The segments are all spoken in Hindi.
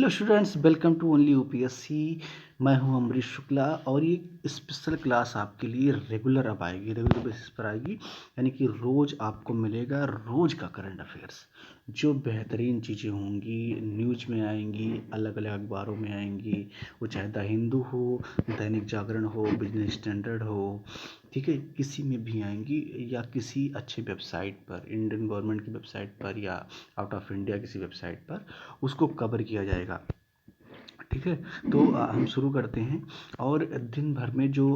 Hello students, welcome to only UPSC. मैं हूं अमरीश शुक्ला और ये स्पेशल क्लास आपके लिए रेगुलर अब आएगी, रेगुलर बेसिस पर आएगी। यानी कि रोज़ आपको मिलेगा रोज़ का करंट अफेयर्स, जो बेहतरीन चीज़ें होंगी न्यूज़ में आएंगी, अलग अलग अखबारों में आएंगी। वो चाहे द हिंदू हो, दैनिक जागरण हो, बिजनेस स्टैंडर्ड हो, ठीक है, किसी में भी आएंगी या किसी अच्छे वेबसाइट पर, इंडियन गवर्नमेंट की वेबसाइट पर या आउट ऑफ इंडिया किसी वेबसाइट पर उसको कवर किया जाएगा। ठीक है, तो हम शुरू करते हैं। और दिन भर में जो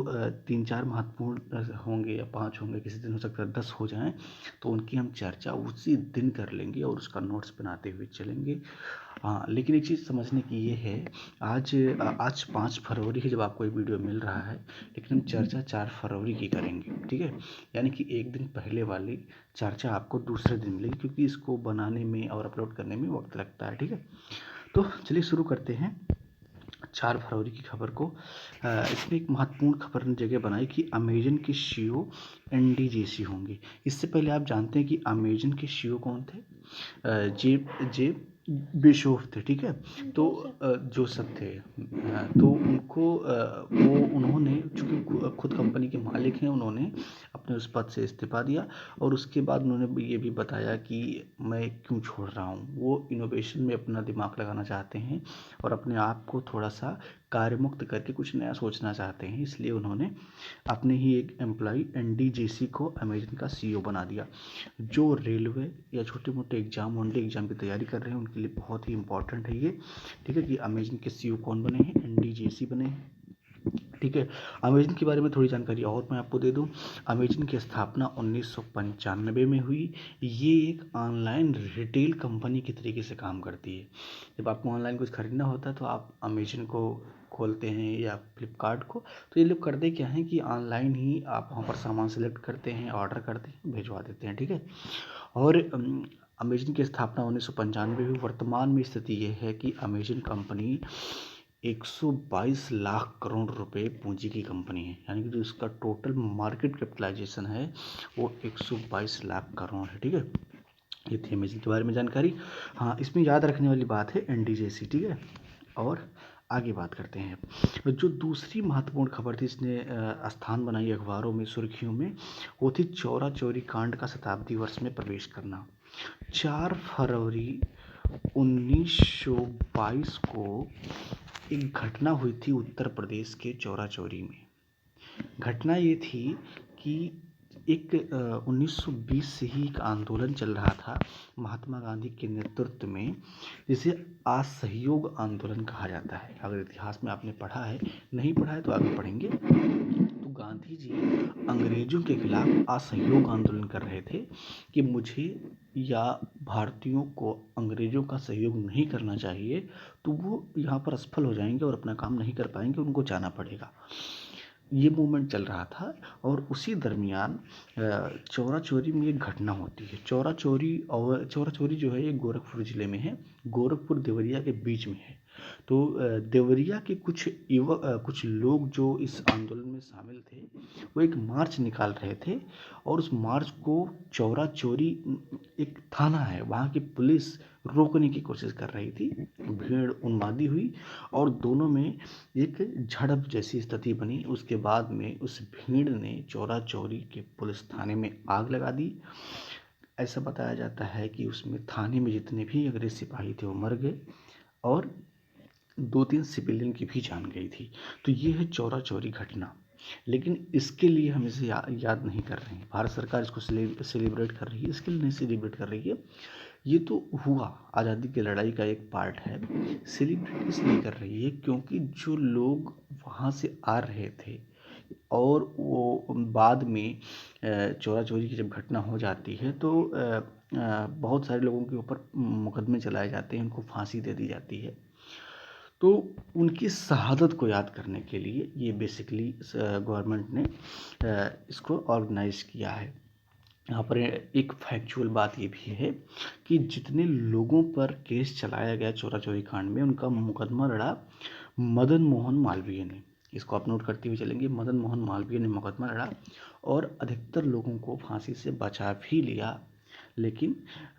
3-4 महत्वपूर्ण होंगे या 5 होंगे, किसी दिन हो सकता है 10 हो जाएं, तो उनकी हम चर्चा उसी दिन कर लेंगे और उसका नोट्स बनाते हुए चलेंगे। हाँ, लेकिन एक चीज़ समझने की ये है, आज 5 फरवरी है जब आपको ये वीडियो मिल रहा है, लेकिन हम चर्चा 4 फरवरी की करेंगे। ठीक है, यानी कि एक दिन पहले वाली चर्चा आपको दूसरे दिन मिलेगी, क्योंकि इसको बनाने में और अपलोड करने में वक्त लगता है। ठीक है, तो चलिए शुरू करते हैं 4 फरवरी की खबर को। इसमें एक महत्वपूर्ण खबर ने जगह बनाई कि अमेजन के सीईओ एनडी होंगे। इससे पहले आप जानते हैं कि अमेजन के सीईओ कौन थे? जेब बेशोफ थे। ठीक है, तो जोसेफ थे। तो उनको वो उन्होंने, चूँकि खुद कंपनी के मालिक हैं, उन्होंने अपने उस पद से इस्तीफ़ा दिया और उसके बाद उन्होंने ये भी बताया कि मैं क्यों छोड़ रहा हूँ। वो इनोवेशन में अपना दिमाग लगाना चाहते हैं और अपने आप को थोड़ा सा कार्यमुक्त करके कुछ नया सोचना चाहते हैं, इसलिए उन्होंने अपने ही एक एम्प्लॉय एनडी को अमेजन का सीईओ बना दिया। जो रेलवे या छोटे मोटे एग्जाम, वनडे एग्जाम की तैयारी कर रहे हैं, उनके लिए बहुत ही इंपॉर्टेंट है ये। ठीक है, कि अमेजन के सीईओ कौन बने हैं? एनडी बने हैं। ठीक है, अमेजन के बारे में थोड़ी जानकारी और मैं आपको दे दूं। अमेजन की स्थापना 1995 में हुई। ये एक ऑनलाइन रिटेल कंपनी के तरीके से काम करती है। जब आपको ऑनलाइन कुछ खरीदना होता है तो आप अमेजन को खोलते हैं या फ्लिपकार्ट को, तो ये लोग करते क्या हैं कि ऑनलाइन ही आप वहाँ पर सामान सेलेक्ट करते हैं, ऑर्डर करते हैं, भिजवा देते हैं। ठीक है, और अमेजन की स्थापना 1995 में हुई। वर्तमान में स्थिति ये है कि अमेजन कंपनी 122 लाख करोड़ रुपए पूंजी की कंपनी है, यानी कि जो इसका टोटल मार्केट कैपिटलाइजेशन है वो 122 लाख करोड़ है। ठीक है, ये थी अमेजन के बारे में जानकारी। हाँ, इसमें याद रखने वाली बात है एनडीजेसी। ठीक है, और आगे बात करते हैं। जो दूसरी महत्वपूर्ण खबर थी, इसने स्थान बनाई अखबारों में, सुर्खियों में, वो थी चौरा चौरी कांड का शताब्दी वर्ष में प्रवेश करना। 4 फरवरी 1922 को एक घटना हुई थी उत्तर प्रदेश के चौरा चौरी में। घटना ये थी कि एक 1920 से ही एक आंदोलन चल रहा था महात्मा गांधी के नेतृत्व में, जिसे असहयोग आंदोलन कहा जाता है। अगर इतिहास में आपने पढ़ा है, नहीं पढ़ा है तो आगे पढ़ेंगे। तो गांधी जी अंग्रेजों के खिलाफ असहयोग आंदोलन कर रहे थे कि मुझे या भारतीयों को अंग्रेजों का सहयोग नहीं करना चाहिए, तो वो यहाँ पर असफल हो जाएंगे और अपना काम नहीं कर पाएंगे, उनको जाना पड़ेगा। ये मूवमेंट चल रहा था और उसी दरमियान चौरा चौरी में एक घटना होती है। चौरा चौरी जो है ये गोरखपुर ज़िले में है, गोरखपुर देवरिया के बीच में है। तो देवरिया के कुछ लोग जो इस आंदोलन में शामिल थे, वो एक मार्च निकाल रहे थे और उस मार्च को चौरा चौरी एक थाना है, वहाँ की पुलिस रोकने की कोशिश कर रही थी। भीड़ उन्मादी हुई और दोनों में एक झड़प जैसी स्थिति बनी। उसके बाद में उस भीड़ ने चौरा चौरी के पुलिस थाने में आग लगा दी। ऐसा बताया जाता है कि उसमें थाने में जितने भी अंग्रेज सिपाही थे वो मर गए और 2-3 सिविलियन की भी जान गई थी। तो ये है चौरा चौरी घटना, लेकिन इसके लिए हम इसे याद नहीं कर रहे हैं। भारत सरकार इसको सेलिब्रेट कर रही है, इसके लिए नहीं सेलिब्रेट कर रही है। ये तो हुआ, आज़ादी की लड़ाई का एक पार्ट है। सेलिब्रेट इसलिए कर रही है क्योंकि जो लोग वहाँ से आ रहे थे और वो बाद में चौरा चौरी की जब घटना हो जाती है तो बहुत सारे लोगों के ऊपर मुकदमे चलाए जाते हैं, उनको फांसी दे दी जाती है। तो उनकी शहादत को याद करने के लिए ये बेसिकली गवर्नमेंट ने इसको ऑर्गेनाइज किया है। यहाँ पर एक फैक्चुअल बात ये भी है कि जितने लोगों पर केस चलाया गया चौरा चौरी कांड में, उनका मुकदमा लड़ा मदन मोहन मालवीय ने। इसको आप नोट करते हुए चलेंगे, मदन मोहन मालवीय ने मुकदमा लड़ा और अधिकतर लोगों को फांसी से बचा भी लिया। लेकिन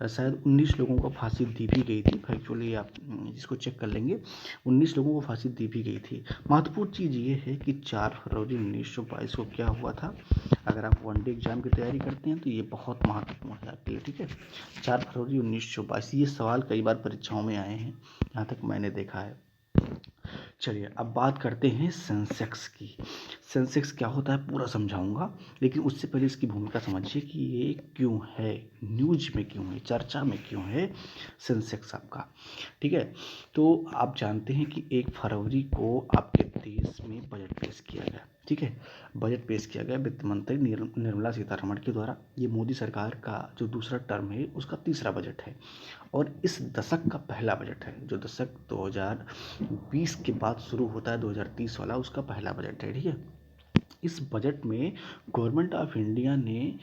शायद 19 लोगों को फांसी दी भी गई थी। फैक्चुअली आप इसको चेक कर लेंगे, 19 लोगों को फांसी दी भी गई थी। महत्वपूर्ण चीज़ ये है कि 4 फरवरी 1922 को क्या हुआ था। अगर आप वनडे एग्जाम की तैयारी करते हैं तो ये बहुत महत्वपूर्ण है आपके लिए, ठीक है। 4 फरवरी 1922, ये सवाल कई बार परीक्षाओं में आए हैं, यहाँ तक मैंने देखा है। चलिए अब बात करते हैं सेंसेक्स की। सेंसेक्स क्या होता है पूरा समझाऊंगा, लेकिन उससे पहले इसकी भूमिका समझिए कि ये क्यों है, न्यूज में क्यों है, चर्चा में क्यों है सेंसेक्स आपका, ठीक है। तो आप जानते हैं कि 1 फरवरी को आपके देश में बजट पेश किया गया, ठीक है। बजट पेश किया गया वित्त मंत्री निर्मला सीतारमण के द्वारा। ये मोदी सरकार का जो दूसरा टर्म है उसका तीसरा बजट है और इस दशक का पहला बजट है। जो दशक 2020 के बाद शुरू होता है 2030 वाला, उसका पहला बजट है, ठीक है। इस बजट में गवर्नमेंट ऑफ इंडिया ने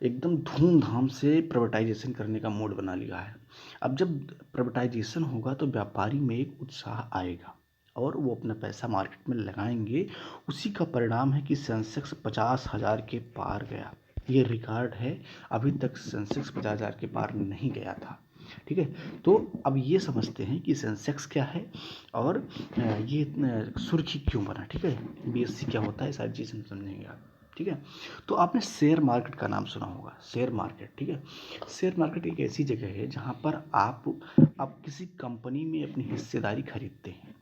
एकदम धूमधाम से प्राइवेटाइजेशन करने का मोड बना लिया है। अब जब प्राइवेटाइजेशन होगा तो व्यापारी में एक उत्साह आएगा और वो अपना पैसा मार्केट में लगाएंगे। उसी का परिणाम है कि सेंसेक्स 50,000 के पार गया। ये रिकॉर्ड है, अभी तक सेंसेक्स 50,000 के पार नहीं गया था, ठीक है। तो अब ये समझते हैं कि सेंसेक्स क्या है और ये सुर्खी क्यों बना, ठीक है। बीएससी क्या होता है, सारी चीज़ें समझेंगे आप, ठीक है। तो आपने शेयर मार्केट का नाम सुना होगा, शेयर मार्केट, ठीक है। शेयर मार्केट एक ऐसी जगह है जहाँ पर आप किसी कंपनी में अपनी हिस्सेदारी खरीदते हैं।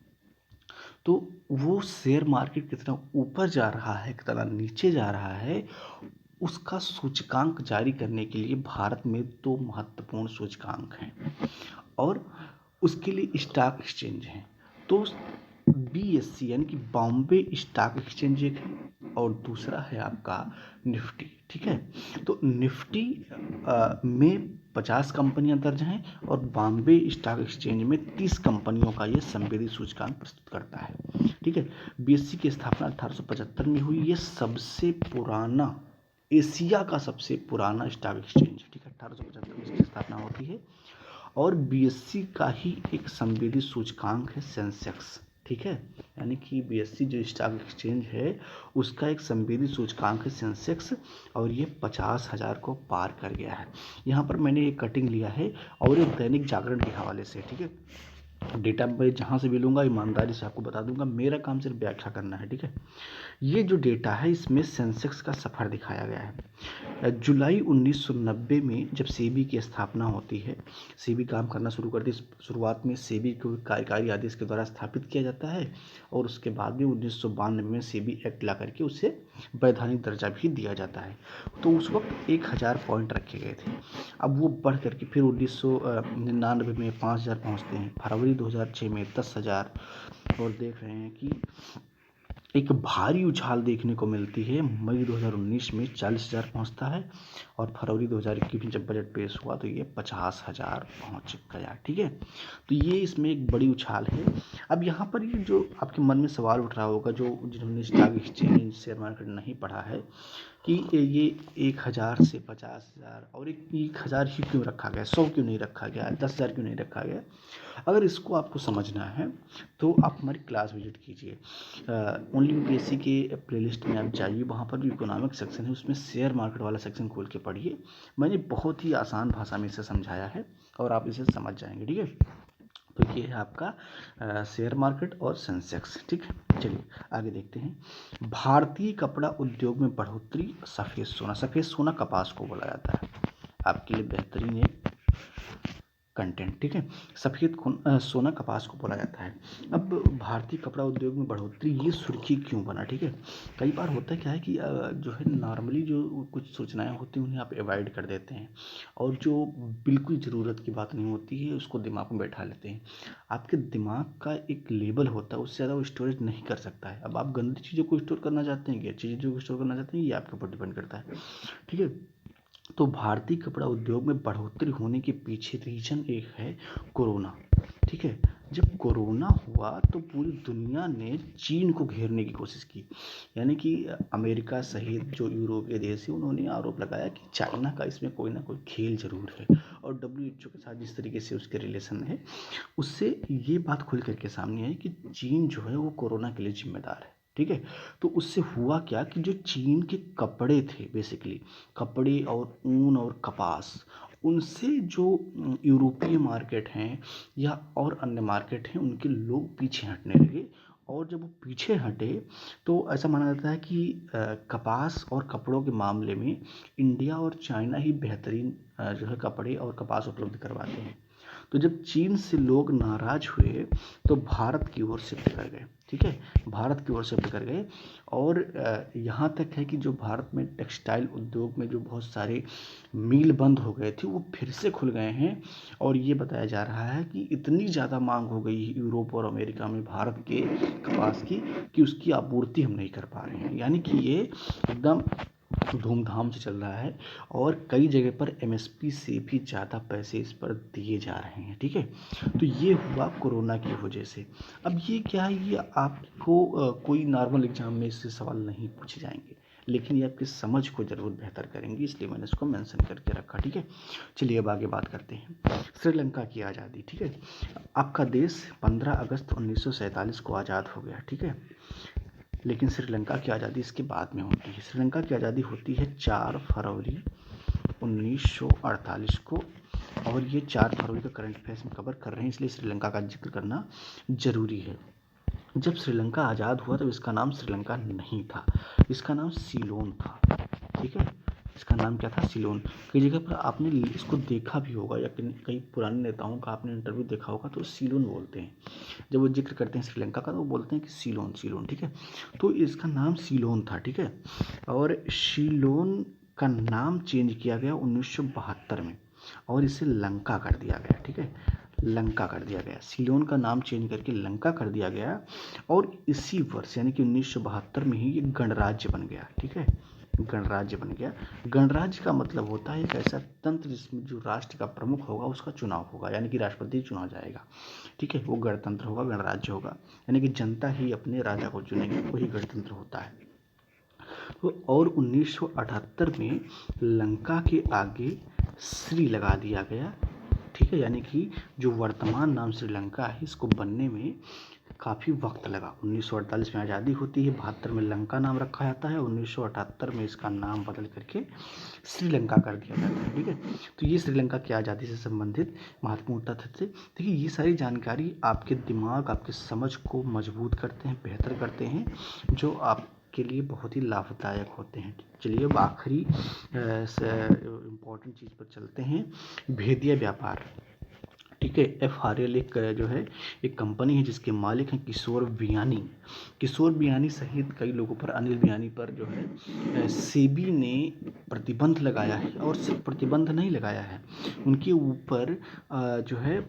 तो वो शेयर मार्केट कितना ऊपर जा रहा है, कितना नीचे जा रहा है, उसका सूचकांक जारी करने के लिए भारत में 2 महत्वपूर्ण सूचकांक हैं और उसके लिए स्टॉक एक्सचेंज हैं। तो बीएससी यानी कि बॉम्बे स्टॉक एक्सचेंज एक है और दूसरा है आपका निफ्टी, ठीक है। तो निफ्टी में 50 कंपनियां दर्ज हैं और बॉम्बे स्टॉक एक्सचेंज में 30 कंपनियों का ये संवेदी सूचकांक प्रस्तुत करता है, ठीक है। बीएससी की स्थापना 1875 में हुई। ये सबसे पुराना, एशिया का सबसे पुराना स्टॉक एक्सचेंज, ठीक है। 1875 में इसकी स्थापना होती है और बीएससी का ही एक संवेदी सूचकांक है सेंसेक्स, ठीक है। यानी कि बीएससी जो स्टॉक एक्सचेंज है उसका एक संवेदी सूचकांक है सेंसेक्स और ये 50,000 को पार कर गया है। यहाँ पर मैंने एक कटिंग लिया है और एक दैनिक जागरण के हवाले से, ठीक है। डेटा मैं जहाँ से भी लूँगा ईमानदारी से आपको बता दूंगा, मेरा काम सिर्फ व्याख्या करना है, ठीक है। ये जो डेटा है इसमें सेंसेक्स का सफ़र दिखाया गया है। जुलाई 1990 में जब सेबी की स्थापना होती है, सेबी काम करना शुरू करती है। शुरुआत में सेबी को कार्यकारी आदेश के द्वारा स्थापित किया जाता है और उसके बाद में 1992 में सेबी एक्ट ला करके उसे वैधानिक दर्जा भी दिया जाता है। तो उस वक्त 1000 पॉइंट रखे गए थे। अब वो बढ़ करके फिर 1999 में 5000 पहुँचते हैं, फरवरी 2006 में 10,000 और देख रहे हैं कि एक भारी उछाल देखने को मिलती है। मई 2019 में 40,000 पहुंचता है और फरवरी 2021 में जब बजट पेश हुआ तो ये 50,000 पहुंच गया, ठीक है। तो ये इसमें एक बड़ी उछाल है। अब यहाँ पर ये जो आपके मन में सवाल उठ रहा होगा, जो जिन्होंने स्टॉक एक्सचेंज शेयर मार्केट नहीं पढ़ा है, कि ये 1000 से 50,000 और 1000 ही क्यों रखा गया, 100 क्यों नहीं रखा गया, 10,000 क्यों नहीं रखा गया। अगर इसको आपको समझना है तो आप हमारी क्लास विजिट कीजिए। ओनली यूपीएससी के प्लेलिस्ट में आप जाइए, वहाँ पर जो इकोनॉमिक सेक्शन है उसमें शेयर मार्केट वाला सेक्शन खोल के पढ़िए। मैंने बहुत ही आसान भाषा में इसे समझाया है और आप इसे समझ जाएंगे, ठीक है। तो ये है आपका शेयर मार्केट और सेंसेक्स, ठीक है। चलिए आगे देखते हैं। भारतीय कपड़ा उद्योग में बढ़ोतरी, सफ़ेद सोना। सफ़ेद सोना कपास को बोला जाता है, आपके लिए बेहतरीन एक कंटेंट, ठीक है। सफ़ेद सोना कपास को बोला जाता है। अब भारतीय कपड़ा उद्योग में बढ़ोतरी, ये सुर्खी क्यों बना, ठीक है। कई बार होता है क्या है कि जो है नॉर्मली जो कुछ सूचनाएं होती हैं उन्हें आप अवॉइड कर देते हैं और जो बिल्कुल ज़रूरत की बात नहीं होती है उसको दिमाग में बैठा लेते हैं। आपके दिमाग का एक लेवल होता है, उससे ज़्यादा वो स्टोरेज नहीं कर सकता है। अब आप गंदी चीज़ों को स्टोर करना चाहते हैं कि अच्छी चीज़ों को स्टोर करना चाहते हैं, ये आपके ऊपर डिपेंड करता है, ठीक है। तो भारतीय कपड़ा उद्योग में बढ़ोतरी होने के पीछे रीजन एक है कोरोना, ठीक है। जब कोरोना हुआ तो पूरी दुनिया ने चीन को घेरने की कोशिश की, यानी कि अमेरिका सहित जो यूरोपीय देश है उन्होंने आरोप लगाया कि चाइना का इसमें कोई ना कोई खेल जरूर है। और डब्ल्यूएचओ के साथ जिस तरीके से उसके रिलेशन है उससे ये बात खुल करके सामने आई कि चीन जो है वो कोरोना के लिए जिम्मेदार है, ठीक है। तो उससे हुआ क्या कि जो चीन के कपड़े थे, बेसिकली कपड़े और ऊन और कपास उनसे जो यूरोपीय मार्केट हैं या और अन्य मार्केट हैं उनके लोग पीछे हटने लगे। और जब वो पीछे हटे तो ऐसा माना जाता है कि कपास और कपड़ों के मामले में इंडिया और चाइना ही बेहतरीन जो है कपड़े और कपास उपलब्ध करवाते हैं। तो जब चीन से लोग नाराज हुए तो भारत की ओर शिफ्ट कर गए। ठीक है, भारत की ओर शिफ्ट कर गए। और यहाँ तक है कि जो भारत में टेक्सटाइल उद्योग में जो बहुत सारे मील बंद हो गए थे वो फिर से खुल गए हैं। और ये बताया जा रहा है कि इतनी ज़्यादा मांग हो गई है यूरोप और अमेरिका में भारत के कपास की कि उसकी आपूर्ति हम नहीं कर पा रहे हैं। यानी कि ये एकदम धूमधाम से चल रहा है और कई जगह पर एमएसपी से भी ज़्यादा पैसे इस पर दिए जा रहे हैं। ठीक है, तो ये हुआ कोरोना की वजह से। अब ये क्या है, ये आपको कोई नॉर्मल एग्जाम में इससे सवाल नहीं पूछे जाएंगे, लेकिन ये आपकी समझ को ज़रूर बेहतर करेंगे, इसलिए मैंने इसको मेंशन करके रखा। ठीक है, चलिए अब आगे बात करते हैं श्रीलंका की आज़ादी। ठीक है, आपका देश 15 अगस्त 1947 को आज़ाद हो गया। ठीक है, लेकिन श्रीलंका की आज़ादी इसके बाद में होती है। श्रीलंका की आज़ादी होती है 4 फरवरी 1948 को। और ये 4 फरवरी का करंट अफेयर्स में कवर कर रहे हैं, इसलिए श्रीलंका का जिक्र करना ज़रूरी है। जब श्रीलंका आज़ाद हुआ तो इसका नाम श्रीलंका नहीं था, इसका नाम सीलोन था। ठीक है, इसका नाम क्या था, सीलोन। कई जगह पर आपने इसको देखा भी होगा या कई पुराने नेताओं का आपने इंटरव्यू देखा होगा तो सीलोन बोलते हैं। जब वो जिक्र करते हैं श्रीलंका का तो वो बोलते हैं कि सीलोन सीलोन। ठीक है, तो इसका नाम सीलोन था। ठीक है, और सीलोन का नाम चेंज किया गया 1972 में और इसे लंका कर दिया गया। ठीक है, लंका कर दिया गया, सीलोन का नाम चेंज करके लंका कर दिया गया। और इसी वर्ष यानी कि 1972 में ही ये गणराज्य बन गया। ठीक है, गणराज्य बन गया। गणराज्य का मतलब होता है एक ऐसा तंत्र जिसमें जो राष्ट्र का प्रमुख होगा उसका चुनाव होगा, यानी कि राष्ट्रपति चुना जाएगा। ठीक है, वो गणतंत्र होगा, गणराज्य होगा, यानी कि जनता ही अपने राजा को चुनेगी, वही गणतंत्र होता है। तो और 1978 में लंका के आगे श्री लगा दिया गया। ठीक है, यानी कि जो वर्तमान नाम श्रीलंका है इसको बनने में काफ़ी वक्त लगा। 1948 में आज़ादी होती है, 72 में लंका नाम रखा जाता है, 1978 में इसका नाम बदल करके श्रीलंका कर दिया जाता है। ठीक है, तो ये श्रीलंका की आज़ादी से संबंधित महत्वपूर्ण तथ्य थे। देखिए, ये सारी जानकारी आपके दिमाग, आपके समझ को मजबूत करते हैं, बेहतर करते हैं, जो आपके लिए बहुत ही लाभदायक होते हैं। चलिए अब आखिरी इम्पोर्टेंट चीज़ पर चलते हैं, भेदिया व्यापार। ठीक है, FRL एक जो है एक कंपनी है जिसके मालिक हैं किशोर बियानी। किशोर बियानी सहित कई लोगों पर, अनिल बियानी पर जो है सेबी ने प्रतिबंध लगाया है। और सिर्फ प्रतिबंध नहीं लगाया है, उनके ऊपर जो है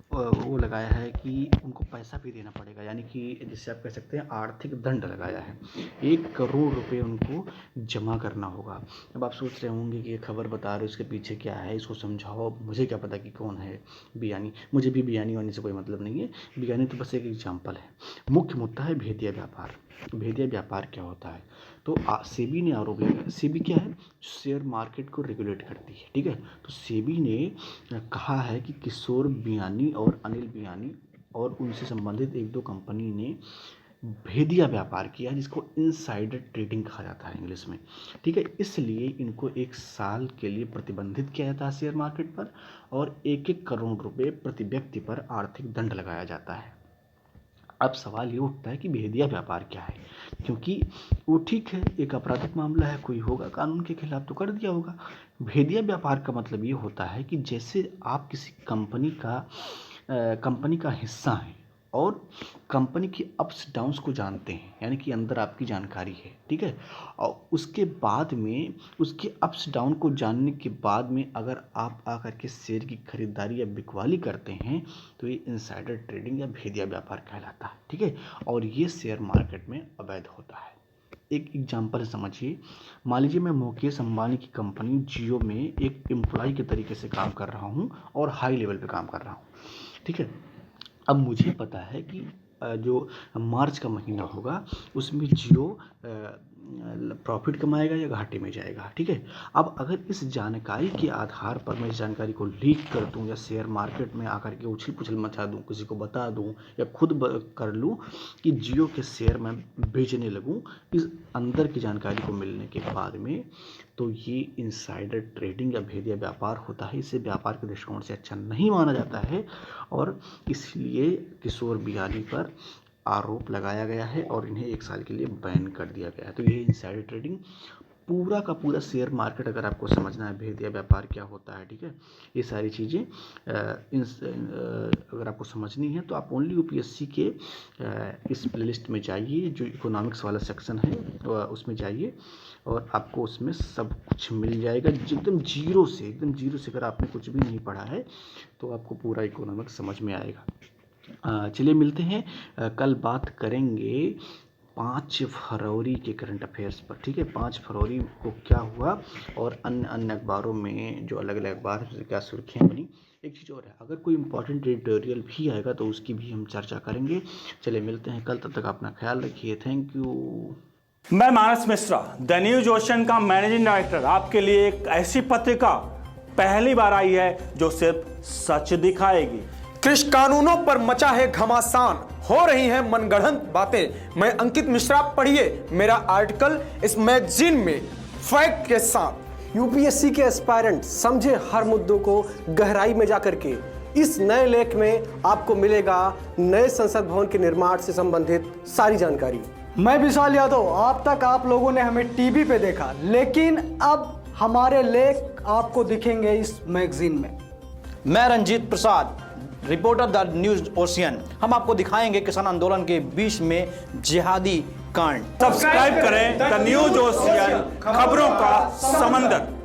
वो लगाया है कि उनको पैसा भी देना पड़ेगा, यानी कि जिससे आप कह सकते हैं आर्थिक दंड लगाया है। 1 करोड़ रुपए उनको जमा करना होगा। अब आप सोच रहे होंगे कि ये खबर बता रहे हो इसके पीछे क्या है, इसको समझाओ, मुझे क्या पता कि कौन है बियानी। मुझे भी बियानी होने से कोई मतलब नहीं है, बियानी तो बस एक एग्जाम्पल है। मुख्य मुद्दा है भेदिया व्यापार। भेदिया व्यापार क्या होता है, तो सेबी ने आरोप लगाया। सेबी क्या है, शेयर मार्केट को रेगुलेट करती है। ठीक है, तो सेबी ने कहा है कि किशोर बियानी और अनिल बियानी और उनसे संबंधित 1-2 कंपनी ने भेदिया व्यापार किया, जिसको इनसाइडर ट्रेडिंग कहा जाता है इंग्लिश में। ठीक है, इसलिए इनको 1 साल के लिए प्रतिबंधित किया जाता है शेयर मार्केट पर और 1-1 करोड़ रुपए प्रति व्यक्ति पर आर्थिक दंड लगाया जाता है। अब सवाल ये उठता है कि भेदिया व्यापार क्या है, क्योंकि वो ठीक है एक आपराधिक मामला है, कोई होगा कानून के खिलाफ तो कर दिया होगा। भेदिया व्यापार का मतलब ये होता है कि जैसे आप किसी कंपनी का हिस्सा हैं और कंपनी की अप्स डाउन्स को जानते हैं, यानी कि अंदर आपकी जानकारी है। ठीक है, और उसके बाद में उसके अप्स डाउन को जानने के बाद में अगर आप आकर के शेयर की खरीदारी या बिकवाली करते हैं तो ये इनसाइडर ट्रेडिंग या भेदिया व्यापार कहलाता है। ठीक है, और ये शेयर मार्केट में अवैध होता है। एक एग्जाम्पल समझिए, मान लीजिए मैं मुकेश अंबानी की कंपनी जियो में एक एम्प्लॉय के तरीके से काम कर रहा हूँ और हाई लेवल पे काम कर रहा हूँ। ठीक है, अब मुझे पता है कि जो मार्च का महीना होगा उसमें जियो प्रॉफिट कमाएगा या घाटे में जाएगा, ठीक है। अब अगर इस जानकारी के आधार पर मैं इस जानकारी को लीक कर दूं या शेयर मार्केट में आकर के उछल पुछल मचा दूं, किसी को बता दूं या खुद कर लूं कि जियो के शेयर मैं बेचने लगूं इस अंदर की जानकारी को मिलने के बाद में, तो ये इनसाइडर ट्रेडिंग या भेदिया व्यापार होता है। इसे व्यापार के दृष्टिकोण से अच्छा नहीं माना जाता है और इसलिए किशोर बियानी पर आरोप लगाया गया है और इन्हें 1 साल के लिए बैन कर दिया गया है। तो ये इनसाइडर ट्रेडिंग पूरा का पूरा शेयर मार्केट अगर आपको समझना है, भेदिया व्यापार क्या होता है, ठीक है, ये सारी चीज़ें अगर आपको समझनी है तो आप ओनली यूपीएससी के इस प्लेलिस्ट में जाइए, जो इकोनॉमिक्स वाला सेक्शन है उसमें जाइए और आपको उसमें सब कुछ मिल जाएगा एकदम जीरो से अगर आपने कुछ भी नहीं पढ़ा है तो आपको पूरा इकोनॉमिक्स समझ में आएगा। चलिए मिलते हैं, कल बात करेंगे 5 फरवरी के करंट अफेयर्स पर, ठीक है। 5 फरवरी को क्या हुआ और अन्य अखबारों में जो अलग अलग अखबार क्या सुर्खियाँ बनी। एक चीज़ और है, अगर कोई इंपॉर्टेंट एडिटोरियल भी आएगा तो उसकी भी हम चर्चा करेंगे। चलिए मिलते हैं कल, तब तक अपना ख्याल रखिए, थैंक यू। मैं मानस मिश्रा, द न्यूज ओशन का मैनेजिंग डायरेक्टर, आपके लिए एक ऐसी पत्रिका पहली बार आई है जो सिर्फ सच दिखाएगी। कृषि कानूनों पर मचा है घमासान, हो रही हैं मनगढ़ंत बातें। मैं अंकित मिश्रा, पढ़िए मेरा आर्टिकल इस मैगजीन में फैक्ट के साथ। यूपीएससी के एस्पायरेंट समझे हर मुद्दों को गहराई में जाकर के। इस नए लेख में आपको मिलेगा नए संसद भवन के निर्माण से संबंधित सारी जानकारी। मैं विशाल यादव, अब तक आप लोगों ने हमें टीवी पे देखा, लेकिन अब हमारे लेख आपको दिखेंगे इस मैगजीन में। मैं Ranjit Prasad, reporter the news ocean. हम आपको दिखाएंगे किसान आंदोलन के बीच में जिहादी कांड। सब्सक्राइब करें द न्यूज ओशियन, खबरों का समंदर।